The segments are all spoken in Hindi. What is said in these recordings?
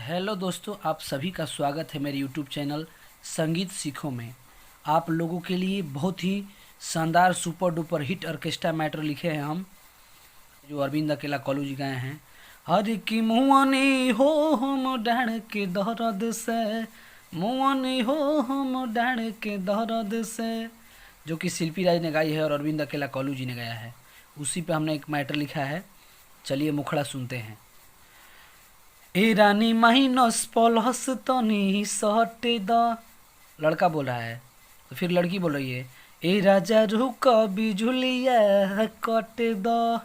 हेलो दोस्तों, आप सभी का स्वागत है मेरे यूट्यूब चैनल संगीत सीखो में। आप लोगों के लिए बहुत ही शानदार super duper hit orchestra matter लिखे हैं हम, जो अरविंद अकेला कॉलू जी गाए हैं। हर की मुआनी हो हम डाण के दर्द से, मुआनी हो हम डाण के दर्द से, जो कि शिल्पी राज ने गाई है और अरविंद अकेला कॉलू जी ने गाया है। उसी पे हमने एक मैटर लिखा है। चलिए मुखड़ा सुनते हैं। ए रानी माइनस प्लस तनी सटे द, लड़का बोल रहा है तो फिर लड़की बोल रही है ए राजा रुक बिजुलिया कटे द।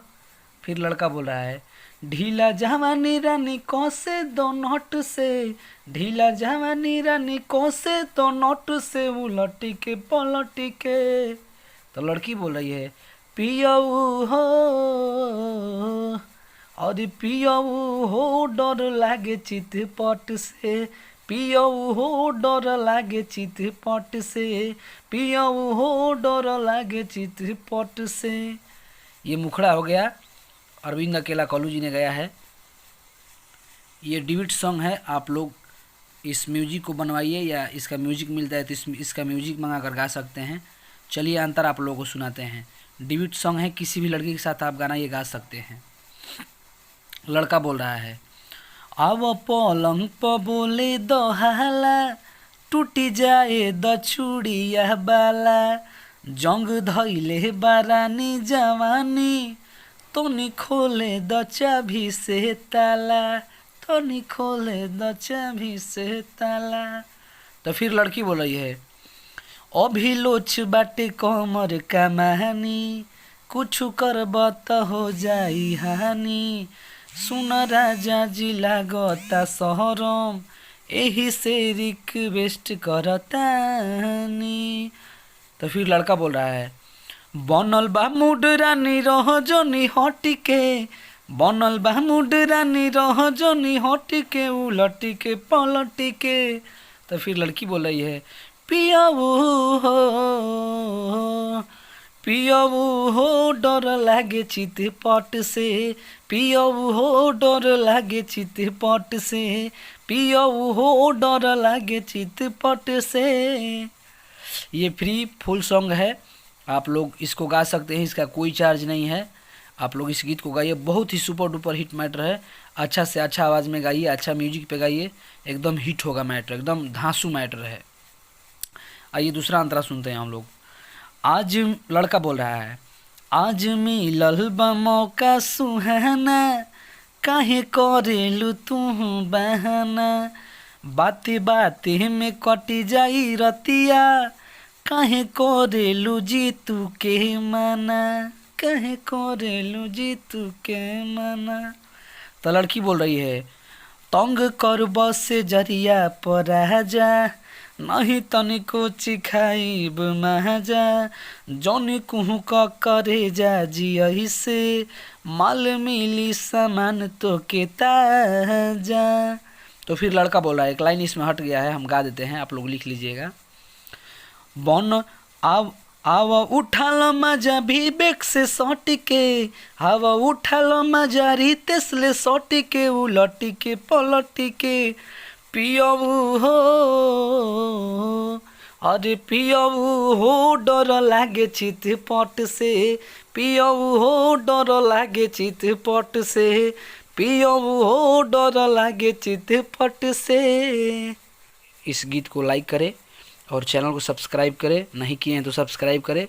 फिर लड़का बोल रहा है ढीला जवानी रानी कौसे दो नोट से, ढीला जवानी रानी कौसे दो नोट से उलटी के पलटी के। तो लड़की बोल रही है पियाऊ हो, अरे पियाऊ हो डर लागे चितपट से, पियाऊ हो डर लागे चितपट से, पियाऊ हो डर लागे चितपट से। ये मुखड़ा हो गया, अरविंद अकेला कॉलू जी ने गाया है। ये डिविट सॉन्ग है। आप लोग इस म्यूजिक को बनवाइए या इसका म्यूजिक मिलता है तो इसका म्यूजिक मंगा कर गा सकते हैं। चलिए अंतर आप लोगों को सुनाते हैं। डिविट सॉन्ग है, किसी भी लड़की के साथ आप गाना ये गा सकते हैं। लड़का बोल रहा है अब पलंग पर बोले दो हाला, टूटी जाए द चूड़िया बाला, जंग धैले बारानी जवानी, तोनी खोले द चाभी से ताला, तोनी खोले द चाभी से ताला। तो फिर लड़की बोल रही है अभी लोच बाटे कमर का महानी, कुछ करब त हो जाई हानि, सुन राजा जी लागता सहरम, एही से रिक्वेस्ट करतानी। तो फिर लड़का बोल रहा है बनल बा मूड रानी रह जोनी हटिके, बनल बा मूड रानी रह जोनी हटिके उलटी के पलटी के। तो फिर लड़की बोल रही है पियाऊ हो, पियाऊ हो डर लागे चितपट से, पियाऊ हो डर लागे चितपट से, पियाऊ हो डर लागे चितपट से। ये फ्री फुल सॉन्ग है, आप लोग इसको गा सकते हैं, इसका कोई चार्ज नहीं है। आप लोग इस गीत को गाइए, बहुत ही सुपर डुपर हिट मैटर है। अच्छा से अच्छा आवाज़ में गाइए, अच्छा म्यूजिक पे गाइए, एकदम हिट होगा मैटर, एकदम धांसू मैटर है। आइए दूसरा अंतरा सुनते हैं हम लोग। आज लड़का बोल रहा है आज मिलल बा मौका सुहाना, काहे करेलू तू बहाना, बाते बाते में कटी जाई रतिया, काहे करेलू जीतू के माना, काहे करेलू जीतू के माना। तो लड़की बोल रही है तंग कर बसे जरिया पर जा, नहीं तनिको चिखाइब महाजा, जौनी कुहू का करे जा जियही से, माल मिली सामान तो के ताजा। तो फिर लड़का बोल रहा है, एक लाइन इसमें हट गया है, हम गा देते हैं, आप लोग लिख लीजिएगा। बन आव उठाल मजा विवेक से सटिके, आव उठाल मजा रितेश ले सटिके उलटिके पलटिके, पियाऊ हो, अरे पियाऊ हो डर लागे चितपट से, पियाऊ हो डर लागे चितपट से, पियाऊ हो डर लागे चितपट से। इस गीत को लाइक करें और चैनल को सब्सक्राइब करें, नहीं किए हैं तो सब्सक्राइब करें।